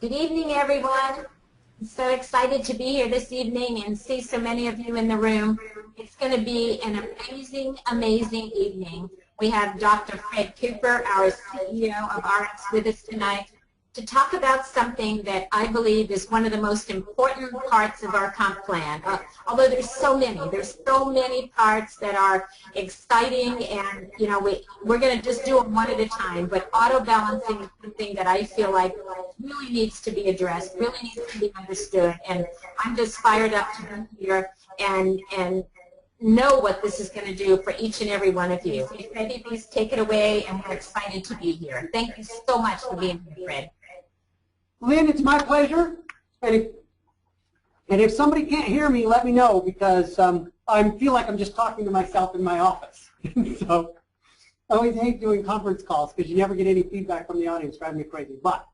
Good evening, everyone. I'm so excited to be here this evening and see so many of you in the room. It's going to be an amazing, amazing evening. We have Dr. Fred Cooper, our CEO of ARIIX, with us tonight to talk about something that I believe is one of the most important parts of our comp plan. Although there's so many parts that are exciting, and we're going to just do them one at a time. But auto balancing is something that I feel like really needs to be addressed, really needs to be understood, and I'm just fired up to be here and know what this is going to do for each and every one of you. Freddie, please take it away, and we're excited to be here. Thank you so much for being here, Fred. Lynn, it's my pleasure. And if somebody can't hear me, let me know, because I feel like I'm just talking to myself in my office. So I always hate doing conference calls because you never get any feedback from the audience. Drives me crazy. But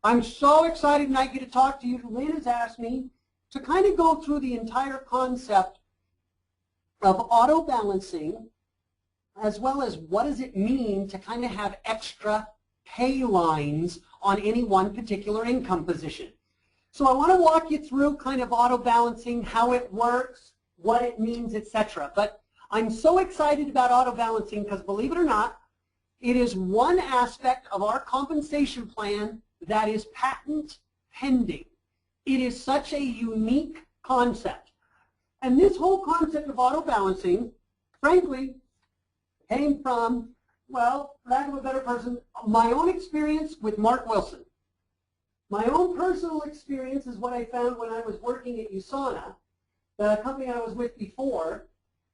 I'm so excited tonight to get to talk to you. Lynn has asked me to kind of go through the entire concept of auto balancing, as well as what does it mean to kind of have extra pay lines on any one particular income position. So I want to walk you through kind of auto balancing, how it works, what it means, etc. But I'm so excited about auto balancing because, believe it or not, it is one aspect of our compensation plan that is patent pending. It is such a unique concept. And this whole concept of auto balancing, frankly, came from, well, for lack of a better person, my own experience with Mark Wilson. My own personal experience is what I found when I was working at USANA, the company I was with before,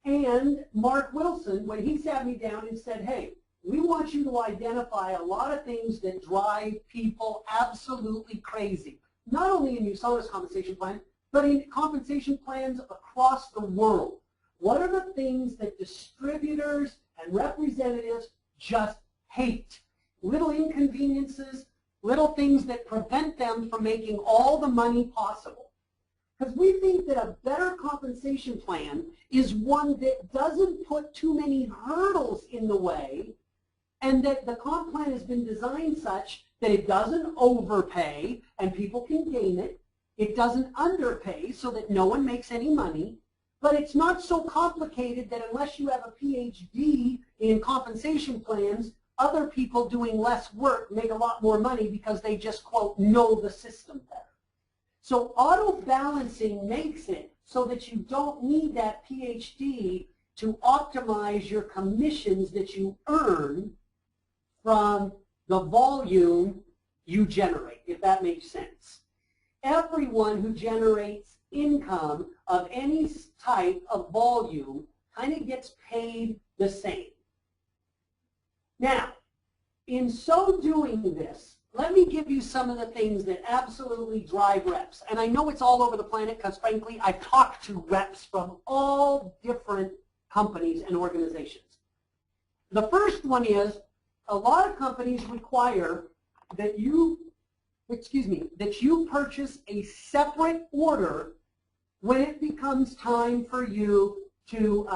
and Mark Wilson, when he sat me down and said, hey, we want you to identify a lot of things that drive people absolutely crazy, not only in USANA's compensation plan, but in compensation plans across the world. What are the things that distributors and representatives just hate? Little inconveniences, little things that prevent them from making all the money possible. Because we think that a better compensation plan is one that doesn't put too many hurdles in the way, and that the comp plan has been designed such that it doesn't overpay and people can gain it. It doesn't underpay so that no one makes any money. But it's not so complicated that unless you have a PhD in compensation plans, other people doing less work make a lot more money because they just, quote, know the system better. So auto balancing makes it so that you don't need that PhD to optimize your commissions that you earn from the volume you generate, if that makes sense. Everyone who generates income of any type of volume kind of gets paid the same. Now, in so doing this, let me give you some of the things that absolutely drive reps. And I know it's all over the planet because, frankly, I've talked to reps from all different companies and organizations. The first one is a lot of companies require that you purchase a separate order when it becomes time for you to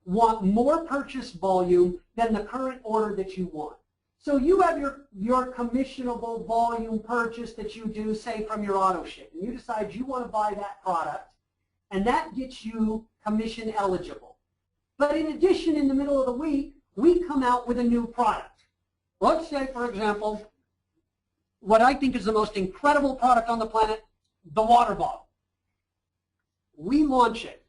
want more purchase volume than the current order that you want. So you have your commissionable volume purchase that you do, say, from your auto ship, and you decide you want to buy that product, and that gets you commission eligible. But in addition, in the middle of the week, we come out with a new product. Let's say, for example, what I think is the most incredible product on the planet, the water bottle. We launch it.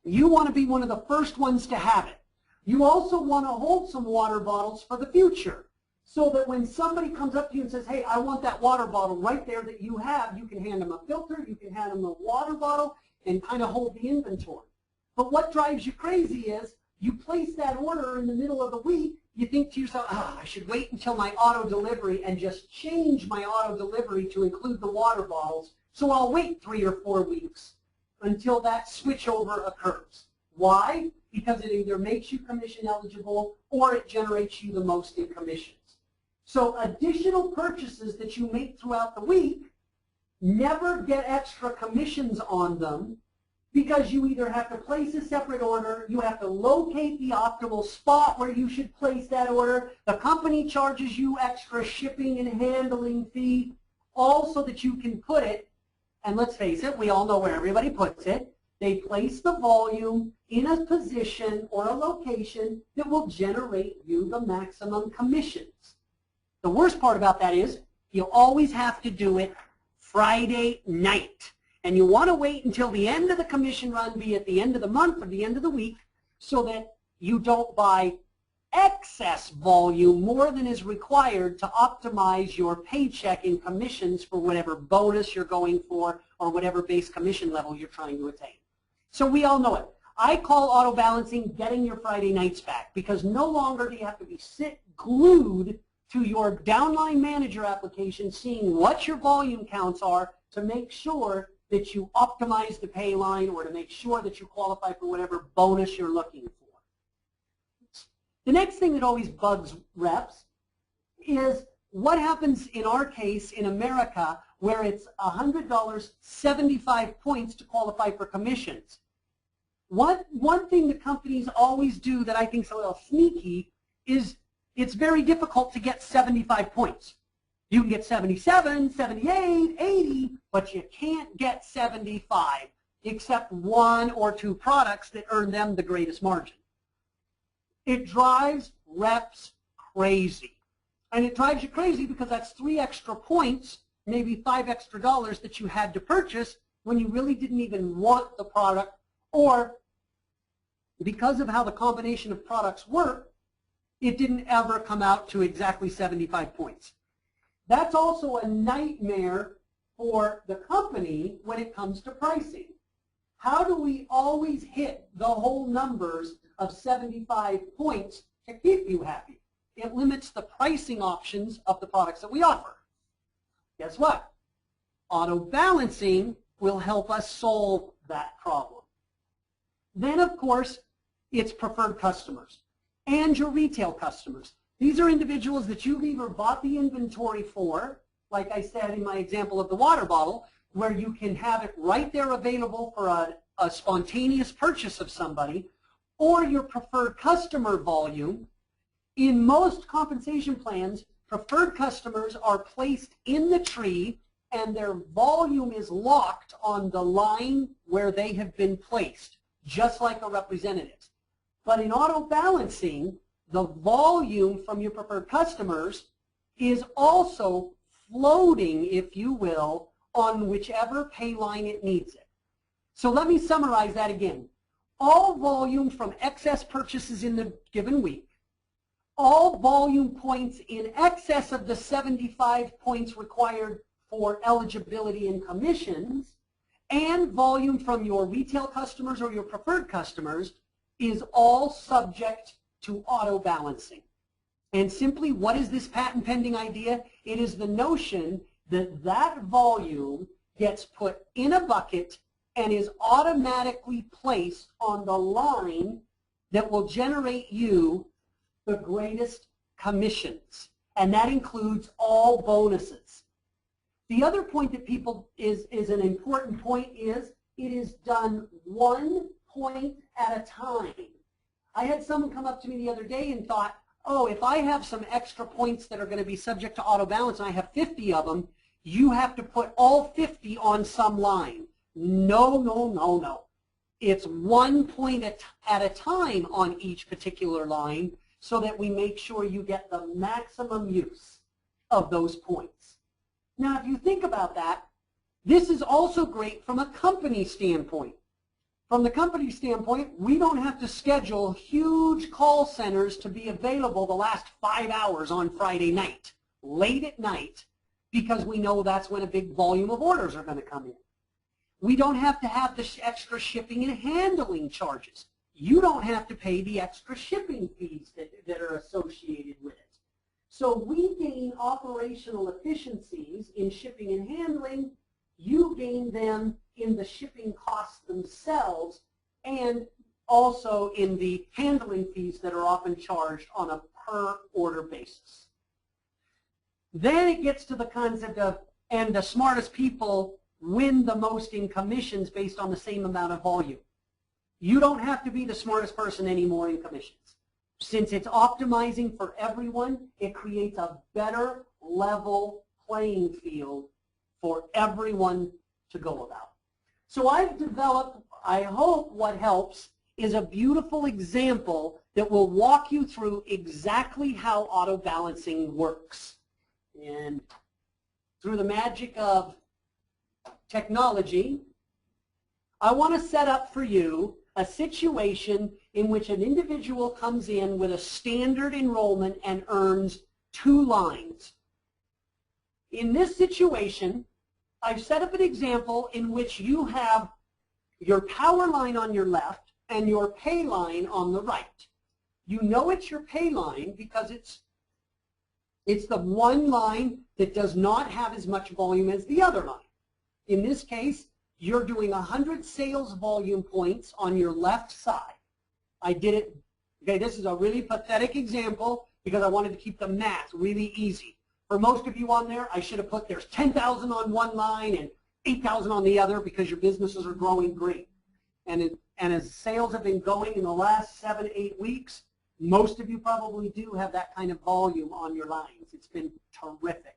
You want to be one of the first ones to have it. You also want to hold some water bottles for the future so that when somebody comes up to you and says, hey, I want that water bottle right there that you have, you can hand them a filter, you can hand them a water bottle, and kind of hold the inventory. But what drives you crazy is you place that order in the middle of the week, you think to yourself, I should wait until my auto delivery and just change my auto delivery to include the water bottles, so I'll wait 3 or 4 weeks until that switchover occurs. Why? Because it either makes you commission eligible or it generates you the most in commissions. So additional purchases that you make throughout the week never get extra commissions on them because you either have to place a separate order, you have to locate the optimal spot where you should place that order, the company charges you extra shipping and handling fee, all so that you can put it, and let's face it, we all know where everybody puts it. They place the volume in a position or a location that will generate you the maximum commissions. The worst part about that is you always have to do it Friday night. And you want to wait until the end of the commission run, be at the end of the month or the end of the week, so that you don't buy excess volume more than is required to optimize your paycheck in commissions for whatever bonus you're going for or whatever base commission level you're trying to attain. So we all know it. I call auto balancing getting your Friday nights back, because no longer do you have to be glued to your downline manager application seeing what your volume counts are to make sure that you optimize the pay line or to make sure that you qualify for whatever bonus you're looking for. The next thing that always bugs reps is what happens in our case in America where it's $100, 75 points to qualify for commissions. One thing that companies always do that I think is a little sneaky is it's very difficult to get 75 points. You can get 77, 78, 80, but you can't get 75 except one or two products that earn them the greatest margin. It drives reps crazy. And it drives you crazy because that's 3 extra points, maybe $5 extra that you had to purchase when you really didn't even want the product, or because of how the combination of products work, it didn't ever come out to exactly 75 points. That's also a nightmare for the company when it comes to pricing. How do we always hit the whole numbers of 75 points to keep you happy? It limits the pricing options of the products that we offer. Guess what? Auto balancing will help us solve that problem. Then, of course, it's preferred customers and your retail customers. These are individuals that you've either bought the inventory for, like I said in my example of the water bottle, where you can have it right there available for a spontaneous purchase of somebody, or your preferred customer volume. In most compensation plans, preferred customers are placed in the tree and their volume is locked on the line where they have been placed, just like a representative. But in auto balancing, the volume from your preferred customers is also floating, if you will, on whichever pay line it needs it. So let me summarize that again. All volume from excess purchases in the given week, all volume points in excess of the 75 points required for eligibility and commissions, and volume from your retail customers or your preferred customers is all subject to auto balancing. And simply, what is this patent pending idea? It is the notion that that volume gets put in a bucket and is automatically placed on the line that will generate you the greatest commissions. And that includes all bonuses. The other point that people is an important point is it is done 1 point at a time. I had someone come up to me the other day and thought, oh, if I have some extra points that are going to be subject to auto balance and I have 50 of them, you have to put all 50 on some line. No, no, no, no. It's 1 point at a time on each particular line so that we make sure you get the maximum use of those points. Now, if you think about that, this is also great from a company standpoint. From the company standpoint, we don't have to schedule huge call centers to be available the last 5 hours on Friday night, late at night, because we know that's when a big volume of orders are going to come in. We don't have to have the extra shipping and handling charges. You don't have to pay the extra shipping fees that are associated with it. So we gain operational efficiencies in shipping and handling. You gain them in the shipping costs themselves and also in the handling fees that are often charged on a per order basis. Then it gets to the concept of, and the smartest people win the most in commissions based on the same amount of volume. You don't have to be the smartest person anymore in commissions. Since it's optimizing for everyone, it creates a better level playing field for everyone to go about. So I've developed, I hope what helps is a beautiful example that will walk you through exactly how auto balancing works. And through the magic of technology, I want to set up for you a situation in which an individual comes in with a standard enrollment and earns 2 lines. In this situation, I've set up an example in which you have your power line on your left and your pay line on the right. You know it's your pay line because it's the one line that does not have as much volume as the other line. In this case, you're doing 100 sales volume points on your left side. I did it, okay, this is a really pathetic example because I wanted to keep the math really easy. For most of you on there, I should have put there's 10,000 on one line and 8,000 on the other because your businesses are growing great. And as sales have been going in the last 7 to 8 weeks, most of you probably do have that kind of volume on your lines. It's been terrific.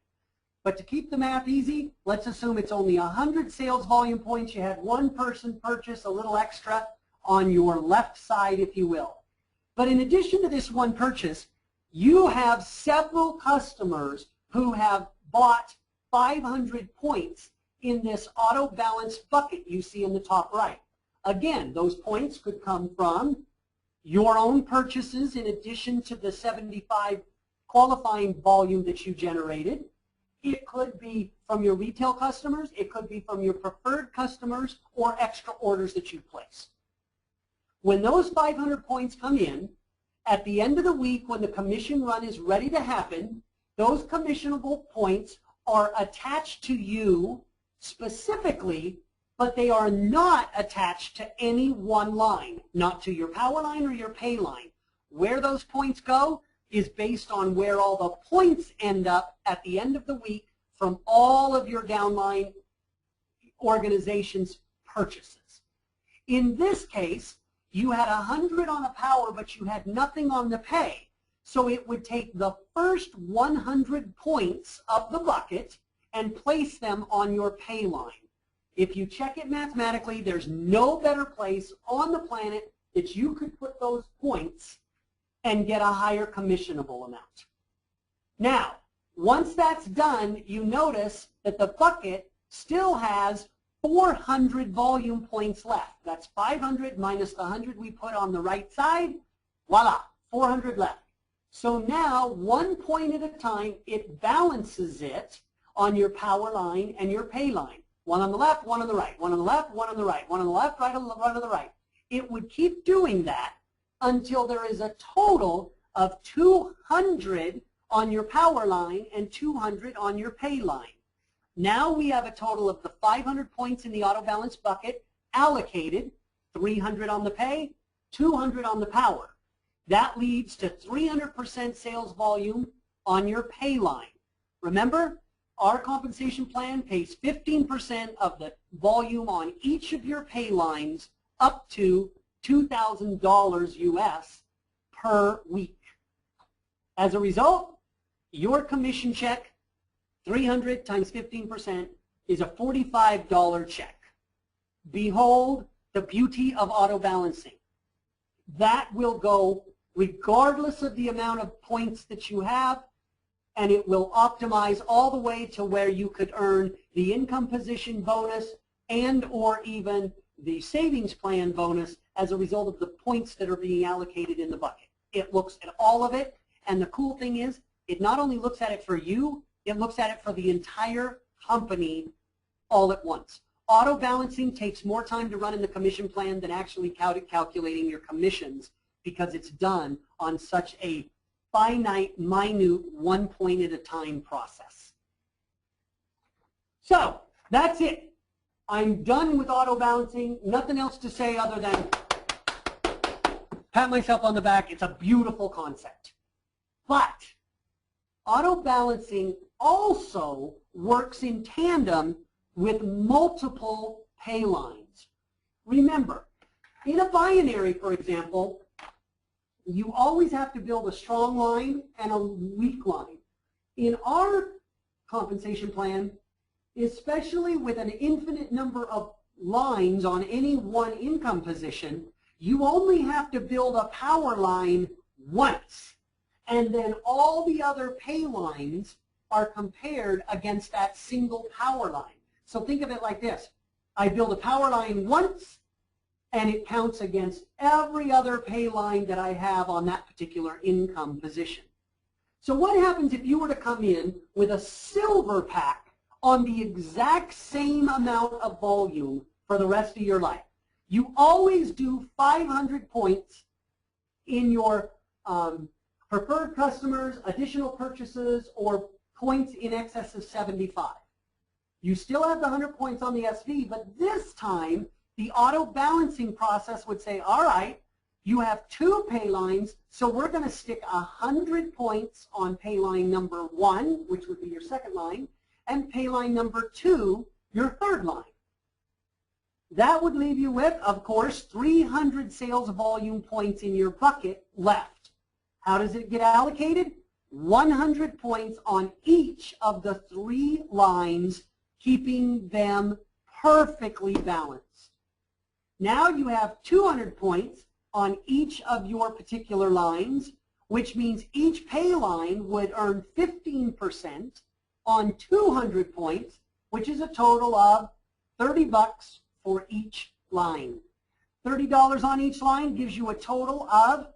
But to keep the math easy, let's assume it's only 100 sales volume points. You had one person purchase a little extra on your left side, if you will. But in addition to this one purchase, you have several customers who have bought 500 points in this auto balance bucket you see in the top right. Again, those points could come from your own purchases in addition to the 75 qualifying volume that you generated. It could be from your retail customers, it could be from your preferred customers, or extra orders that you place. When those 500 points come in, at the end of the week when the commission run is ready to happen, those commissionable points are attached to you specifically, but they are not attached to any one line, not to your power line or your pay line. Where those points go is based on where all the points end up at the end of the week from all of your downline organizations' purchases. In this case, you had 100 on the power, but you had nothing on the pay. So it would take the first 100 points of the bucket and place them on your pay line. If you check it mathematically, there's no better place on the planet that you could put those points and get a higher commissionable amount. Now, once that's done, you notice that the bucket still has 400 volume points left. That's 500 minus the 100 we put on the right side. Voila, 400 left. So now, 1 point at a time, it balances it on your power line and your pay line. One on the left, one on the right, one on the left, one on the right, one on the left, right on the right. It would keep doing that until there is a total of 200 on your power line and 200 on your pay line. Now we have a total of the 500 points in the auto balance bucket allocated, 300 on the pay, 200 on the power. That leads to 300% sales volume on your pay line. Remember, our compensation plan pays 15% of the volume on each of your pay lines up to $2,000 US per week. As a result, your commission check, 300 times 15%, is a $45 check. Behold the beauty of auto balancing. That will go regardless of the amount of points that you have, and it will optimize all the way to where you could earn the income position bonus and or even the savings plan bonus as a result of the points that are being allocated in the bucket. It looks at all of it, and the cool thing is, it not only looks at it for you, it looks at it for the entire company all at once. Auto balancing takes more time to run in the commission plan than actually calculating your commissions because it's done on such a finite, minute, 1 point at a time process. So, that's it. I'm done with auto balancing. Nothing else to say other than pat myself on the back. It's a beautiful concept. But auto balancing also works in tandem with multiple pay lines. Remember, in a binary, for example, you always have to build a strong line and a weak line. In our compensation plan, especially with an infinite number of lines on any one income position, you only have to build a power line once. And then all the other pay lines are compared against that single power line. So think of it like this. I build a power line once, and it counts against every other pay line that I have on that particular income position. So what happens if you were to come in with a silver pack on the exact same amount of volume for the rest of your life? You always do 500 points in your preferred customers, additional purchases, or points in excess of 75. You still have the 100 points on the SV, but this time the auto balancing process would say, all right, you have two pay lines, so we're going to stick 100 points on pay line number 1, which would be your second line, and pay line number 2, your third line. That would leave you with, of course, 300 sales volume points in your bucket left. How does it get allocated? 100 points on each of the 3 lines, keeping them perfectly balanced. Now you have 200 points on each of your particular lines, which means each pay line would earn 15% on 200 points, which is a total of $30 for each line. $30 on each line gives you a total of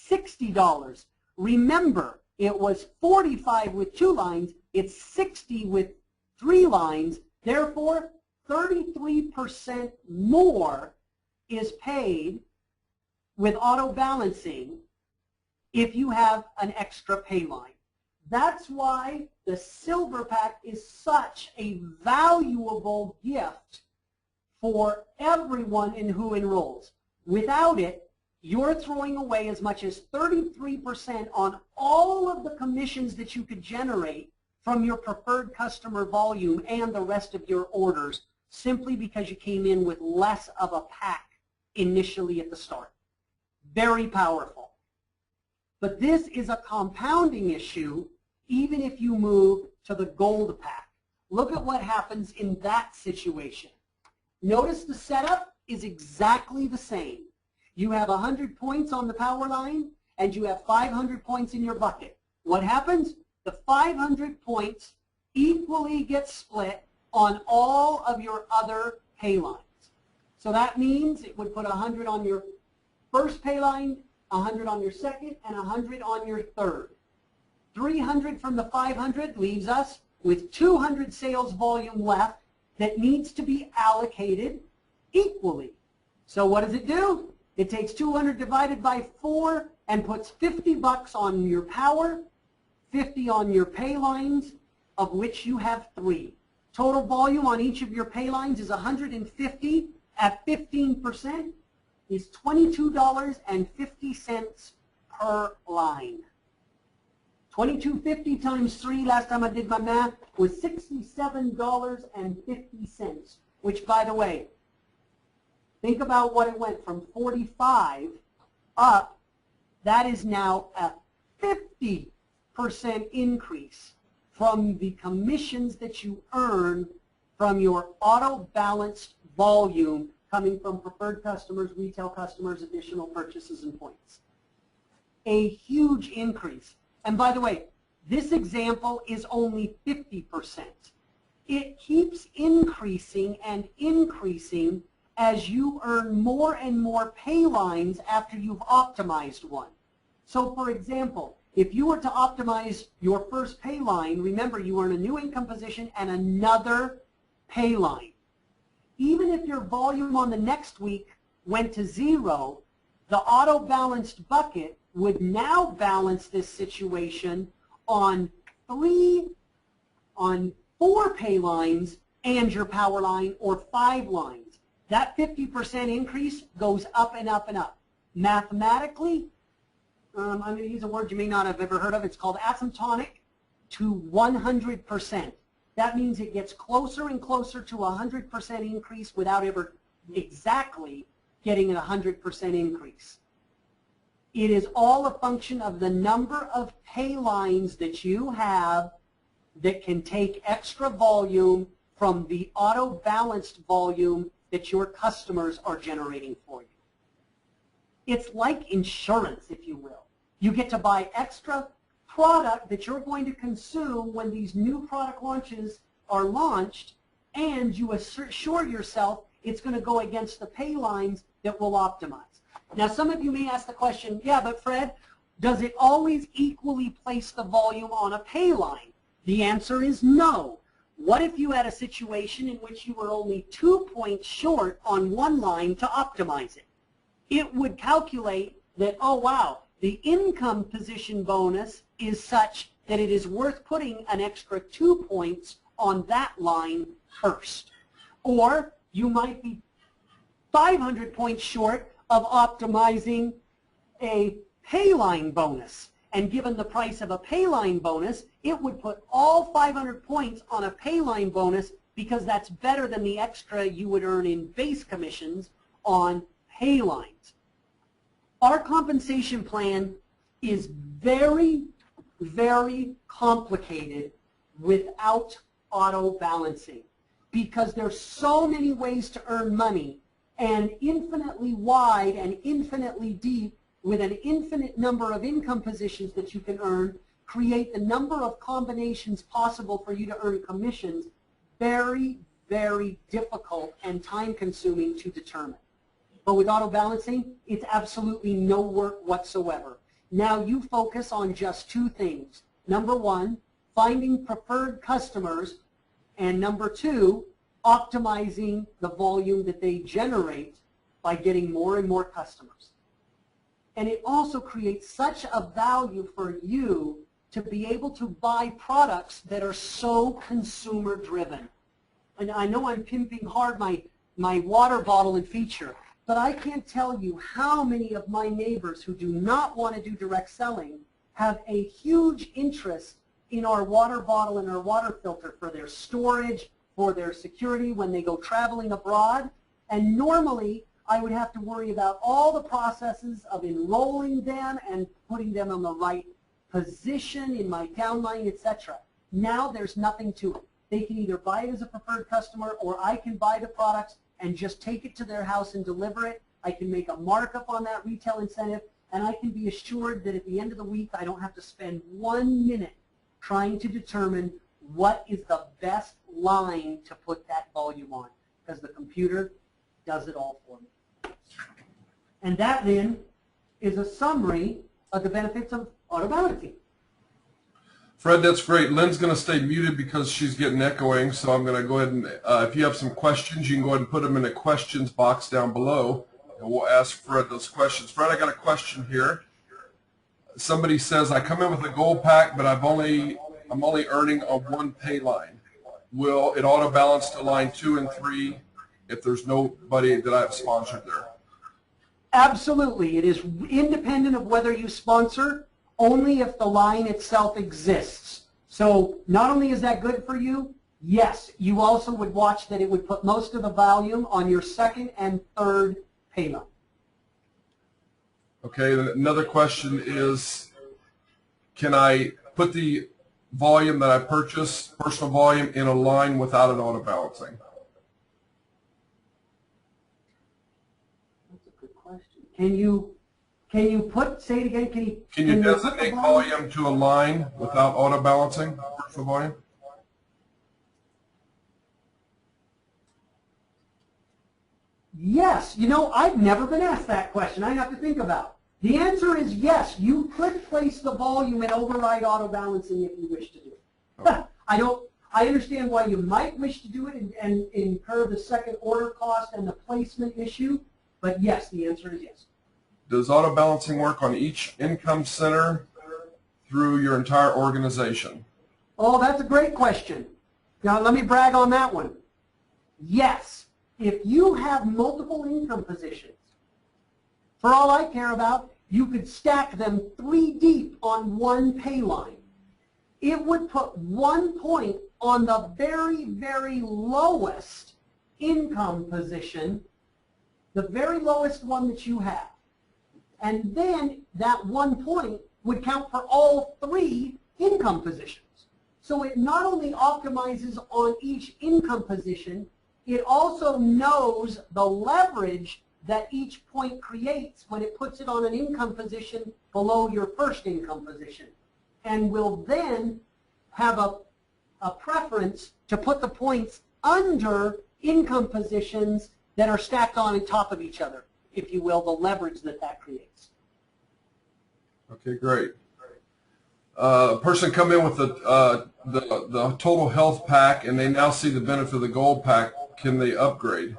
$60. Remember, it was 45 with 2 lines, it's 60 with 3 lines, therefore 33% more is paid with auto balancing if you have an extra pay line. That's why the silver pack is such a valuable gift for everyone in who enrolls. Without it, you're throwing away as much as 33% on all of the commissions that you could generate from your preferred customer volume and the rest of your orders, simply because you came in with less of a pack initially at the start. Very powerful. But this is a compounding issue even if you move to the gold pack. Look at what happens in that situation. Notice the setup is exactly the same. You have 100 points on the power line and you have 500 points in your bucket. What happens? The 500 points equally get split on all of your other pay lines. So that means it would put 100 on your first pay line, 100 on your second, and 100 on your third. 300 from the 500 leaves us with 200 sales volume left that needs to be allocated equally. So what does it do? It takes 200 divided by 4 and puts $50 on your power, 50 on your pay lines, of which you have 3. Total volume on each of your pay lines is 150 at 15% is $22.50 per line. $22.50 times 3, last time I did my math, was $67.50, which, by the way, think about what it went from 45 up. That is now a 50% increase from the commissions that you earn from your auto-balanced volume coming from preferred customers, retail customers, additional purchases, and points. A huge increase. And by the way, this example is only 50%. It keeps increasing and increasing as you earn more and more pay lines after you've optimized one. So for example, if you were to optimize your first pay line, remember you earn a new income position and another pay line. Even if your volume on the next week went to 0, the auto-balanced bucket would now balance this situation on 4 pay lines and your power line, or 5 lines. That 50% increase goes up and up and up. Mathematically, I'm going to use a word you may not have ever heard of. It's called asymptotic to 100%. That means it gets closer and closer to 100% increase without ever exactly getting a 100% increase. It is all a function of the number of pay lines that you have that can take extra volume from the auto-balanced volume that your customers are generating for you. It's like insurance, if you will. You get to buy extra product that you're going to consume when these new product launches are launched, and you assure yourself it's going to go against the pay lines that will optimize. Now, some of you may ask the question, yeah, but Fred, does it always equally place the volume on a pay line? The answer is no. What if you had a situation in which you were only 2 points short on one line to optimize it? It would calculate that, oh wow, the income position bonus is such that it is worth putting an extra 2 points on that line first. Or you might be 500 points short of optimizing a pay line bonus. And given the price of a pay line bonus, it would put all 500 points on a pay line bonus because that's better than the extra you would earn in base commissions on pay lines. Our compensation plan is very, very complicated without auto balancing because there's so many ways to earn money, and infinitely wide and infinitely deep with an infinite number of income positions that you can earn create the number of combinations possible for you to earn commissions very, very difficult and time-consuming to determine. But with auto balancing, it's absolutely no work whatsoever. Now you focus on just two things. Number one, finding preferred customers, and number two, optimizing the volume that they generate by getting more and more customers. And it also creates such a value for you to be able to buy products that are so consumer driven. And I know I'm pimping hard my water bottle and feature, but I can't tell you how many of my neighbors who do not want to do direct selling have a huge interest in our water bottle and our water filter for their storage, for their security when they go traveling abroad. And normally I would have to worry about all the processes of enrolling them and putting them in the right position in my downline, etc. Now there's nothing to it. They can either buy it as a preferred customer, or I can buy the products and just take it to their house and deliver it. I can make a markup on that retail incentive, and I can be assured that at the end of the week I don't have to spend 1 minute trying to determine what is the best line to put that volume on, because the computer does it all for me. And that then is a summary of the benefits of auto balancing. Fred, that's great. Lynn's going to stay muted because she's getting echoing, so I'm going to go ahead and, if you have some questions, you can go ahead and put them in the questions box down below, and we'll ask Fred those questions. Fred, I got a question here. Somebody says, I come in with a gold pack, but I'm only earning on one pay line. Will it auto balance to line 2 and 3 if there's nobody that I've sponsored there? Absolutely. It is independent of whether you sponsor, only if the line itself exists. So not only is that good for you, yes, you also would watch that it would put most of the volume on your second and third pay line. Okay, another question is, can I put the volume that I purchase, personal volume, in a line without an auto balancing? That's a good question. Can you put, say it again, can you designate volume to a line without auto balancing, personal volume? Yes. You know, I've never been asked that question. I have to think about. The answer is yes. You could place the volume and override auto balancing if you wish to do it. Okay. I understand why you might wish to do it and incur the second order cost and the placement issue, but yes, the answer is yes. Does auto balancing work on each income center through your entire organization? Oh, that's a great question. Now, let me brag on that one. Yes. If you have multiple income positions, for all I care about, you could stack them 3 deep on one pay line. It would put 1 point on the very, very lowest income position, the very lowest one that you have. And then that 1 point would count for all 3 income positions. So it not only optimizes on each income position, it also knows the leverage that each point creates when it puts it on an income position below your first income position, and will then have a preference to put the points under income positions that are stacked on top of each other, if you will, the leverage that that creates. Okay, great. A person come in with the total health pack, and they now see the benefit of the gold pack. Can they upgrade?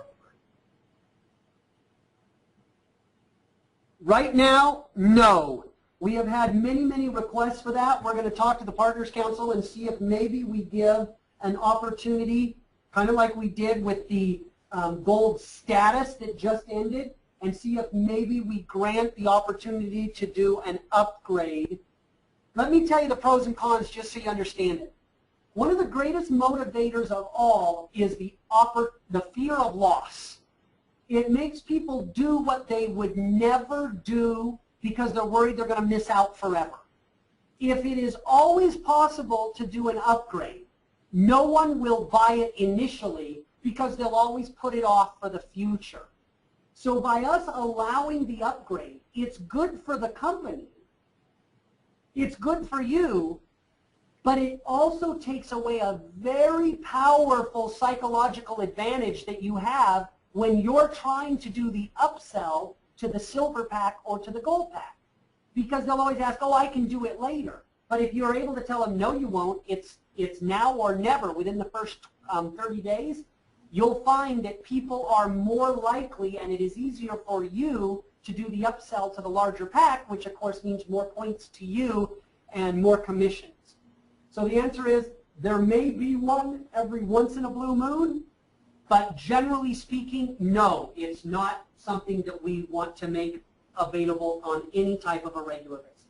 Right now, no. We have had many, many requests for that. We're going to talk to the Partners Council and see if maybe we give an opportunity, kind of like we did with the gold status that just ended, and see if maybe we grant the opportunity to do an upgrade. Let me tell you the pros and cons just so you understand it. One of the greatest motivators of all is the fear of loss. It makes people do what they would never do because they're worried they're going to miss out forever. If it is always possible to do an upgrade, no one will buy it initially because they'll always put it off for the future. So by us allowing the upgrade, it's good for the company. It's good for you, but it also takes away a very powerful psychological advantage that you have when you're trying to do the upsell to the silver pack or to the gold pack. Because they'll always ask, oh, I can do it later. But if you're able to tell them, no, you won't, it's now or never within the first 30 days, you'll find that people are more likely, and it is easier for you to do the upsell to the larger pack, which of course means more points to you and more commissions. So the answer is, there may be one every once in a blue moon, but generally speaking, no, it's not something that we want to make available on any type of a regular basis.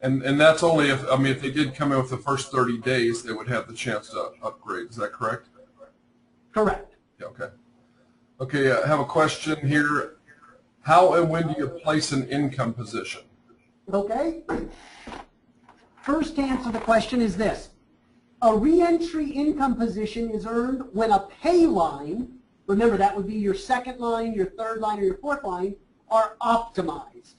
And that's only if, I mean, if they did come in with the first 30 days, they would have the chance to upgrade. Is that correct? Correct. Yeah, okay. Okay, I have a question here. How and when do you place an income position? Okay. First answer to the question is this. A reentry income position is earned when a pay line, remember that would be your second line, your third line, or your fourth line, are optimized.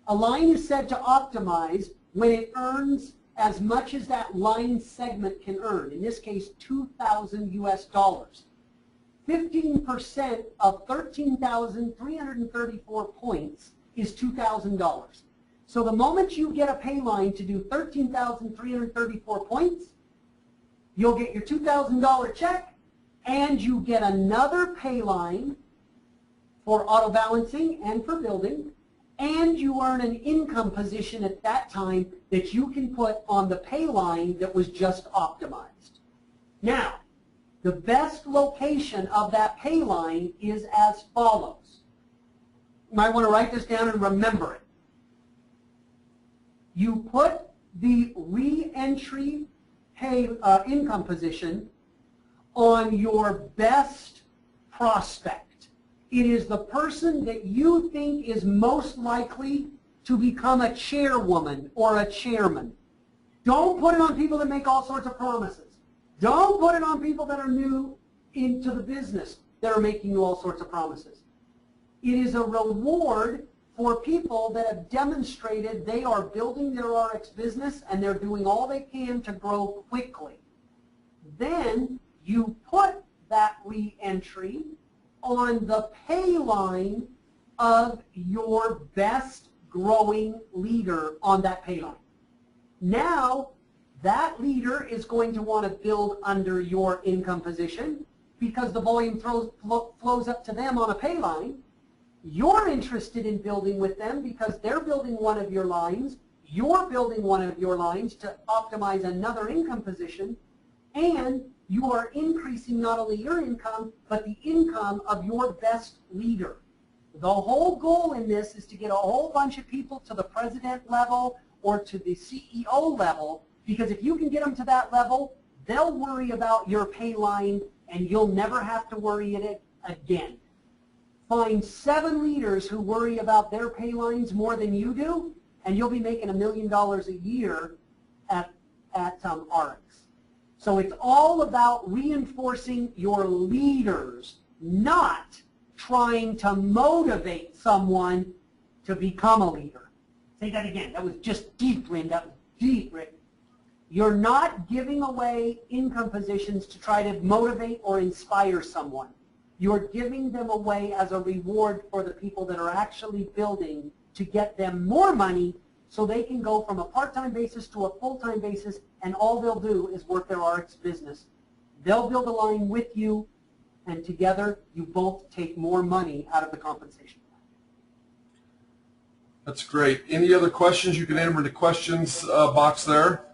A line is said to optimize when it earns as much as that line segment can earn, in this case $2,000 US. 15% of 13,334 points is $2,000. So the moment you get a pay line to do 13,334 points, you'll get your $2,000 check, and you get another pay line for auto balancing and for building, and you earn an income position at that time that you can put on the pay line that was just optimized. Now, the best location of that pay line is as follows. You might want to write this down and remember it. You put the re-entry pay income position on your best prospect. It is the person that you think is most likely to become a chairwoman or a chairman. Don't put it on people that make all sorts of promises. Don't put it on people that are new into the business that are making you all sorts of promises. It is a reward for people that have demonstrated they are building their ARIIX business and they're doing all they can to grow quickly. Then you put that re-entry on the pay line of your best growing leader on that pay line. Now, that leader is going to want to build under your income position because the volume flows up to them on a pay line. You're interested in building with them because they're building one of your lines. You're building one of your lines to optimize another income position, and you are increasing not only your income, but the income of your best leader. The whole goal in this is to get a whole bunch of people to the president level or to the CEO level, because if you can get them to that level, they'll worry about your pay line and you'll never have to worry it again. Find 7 leaders who worry about their pay lines more than you do, and you'll be making $1 million a year at at ARIIX. So it's all about reinforcing your leaders, not trying to motivate someone to become a leader. Say that again. That was just deep, Lynn. That was deep, Rick. You're not giving away income positions to try to motivate or inspire someone. You're giving them away as a reward for the people that are actually building to get them more money so they can go from a part-time basis to a full-time basis, and all they'll do is work their ARIIX business. They'll build a line with you, and together you both take more money out of the compensation plan. That's great. Any other questions? You can enter the questions box there.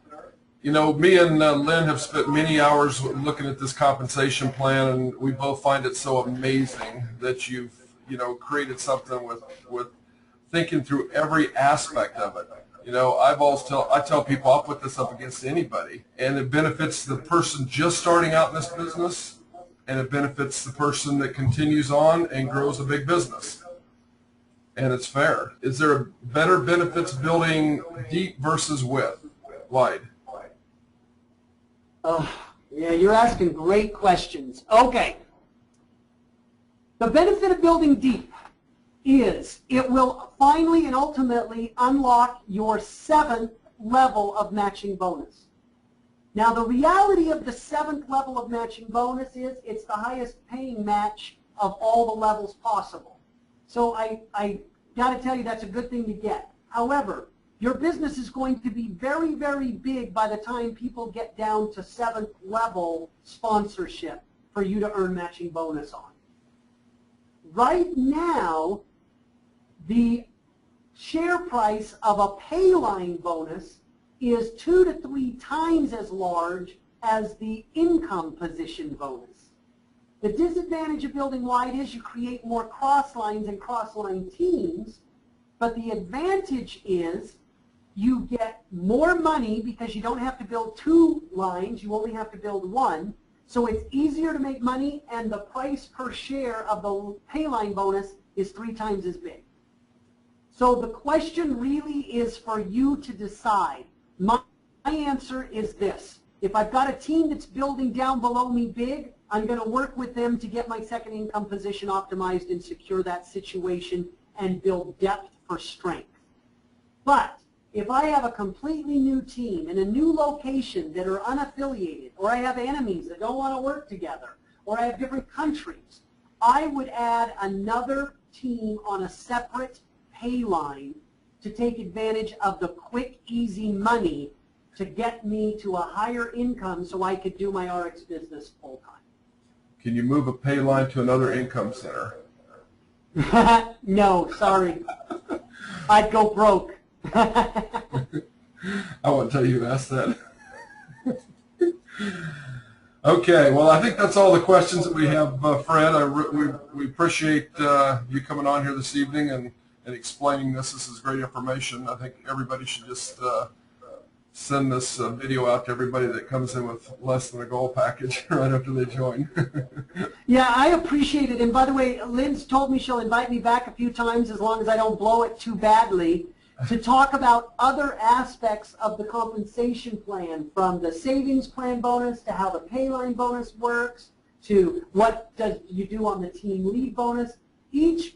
You know, me and Lynn have spent many hours looking at this compensation plan, and we both find it so amazing that you've, you know, created something with thinking through every aspect of it. You know, I tell people I'll put this up against anybody, and it benefits the person just starting out in this business, and it benefits the person that continues on and grows a big business. And it's fair. Is there better benefits building deep versus wide? Oh, yeah, you're asking great questions. Okay. The benefit of building deep is it will finally and ultimately unlock your 7th level of matching bonus. Now, the reality of the 7th level of matching bonus is it's the highest paying match of all the levels possible. So I got to tell you that's a good thing to get. However, your business is going to be very, very big by the time people get down to 7th level sponsorship for you to earn matching bonus on. Right now, the share price of a pay line bonus is 2 to 3 times as large as the income position bonus. The disadvantage of building wide is you create more cross lines and cross line teams, but the advantage is you get more money because you don't have to build 2 lines, you only have to build 1. So it's easier to make money, and the price per share of the pay line bonus is 3 times as big. So the question really is for you to decide. My answer is this. If I've got a team that's building down below me big, I'm going to work with them to get my second income position optimized and secure that situation and build depth for strength. But if I have a completely new team in a new location that are unaffiliated, or I have enemies that don't want to work together, or I have different countries, I would add another team on a separate pay line to take advantage of the quick, easy money to get me to a higher income so I could do my ARIIX business full time. Can you move a pay line to another income center? No, sorry. I'd go broke. I won't tell you who asked that. Okay, well, I think that's all the questions that we have, Fred. We appreciate you coming on here this evening and explaining this. This is great information. I think everybody should just send this video out to everybody that comes in with less than a gold package right after they join. Yeah, I appreciate it. And by the way, Lynn's told me she'll invite me back a few times as long as I don't blow it too badly, to talk about other aspects of the compensation plan, from the savings plan bonus to how the pay line bonus works to what does you do on the team lead bonus. Each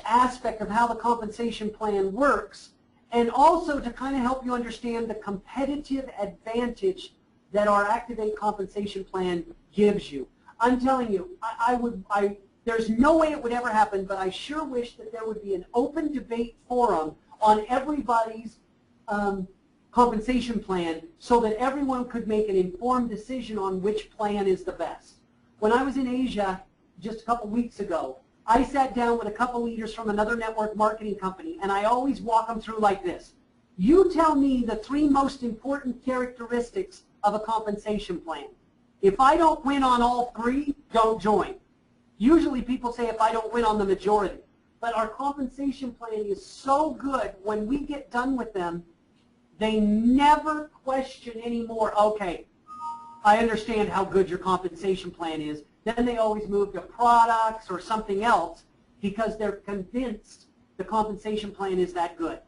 aspect of how the compensation plan works, and also to kind of help you understand the competitive advantage that our Activate compensation plan gives you. I'm telling you, there's no way it would ever happen, but I sure wish that there would be an open debate forum on everybody's compensation plan so that everyone could make an informed decision on which plan is the best. When I was in Asia just a couple weeks ago, I sat down with a couple leaders from another network marketing company, and I always walk them through like this. You tell me the 3 most important characteristics of a compensation plan. If I don't win on all 3, don't join. Usually people say if I don't win on the majority. But our compensation plan is so good, when we get done with them, they never question anymore, okay, I understand how good your compensation plan is. Then they always move to products or something else because they're convinced the compensation plan is that good.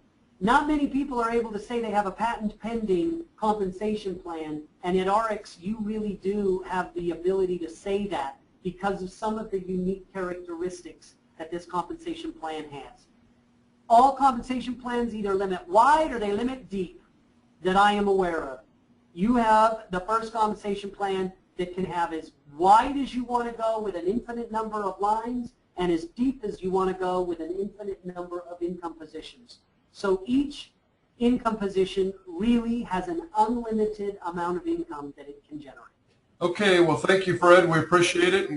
Not many people are able to say they have a patent pending compensation plan, and at ARIIX you really do have the ability to say that because of some of the unique characteristics that this compensation plan has. All compensation plans either limit wide or they limit deep that I am aware of. You have the first compensation plan that can have as wide as you want to go with an infinite number of lines and as deep as you want to go with an infinite number of income positions. So each income position really has an unlimited amount of income that it can generate. Okay, well, thank you, Fred. We appreciate it.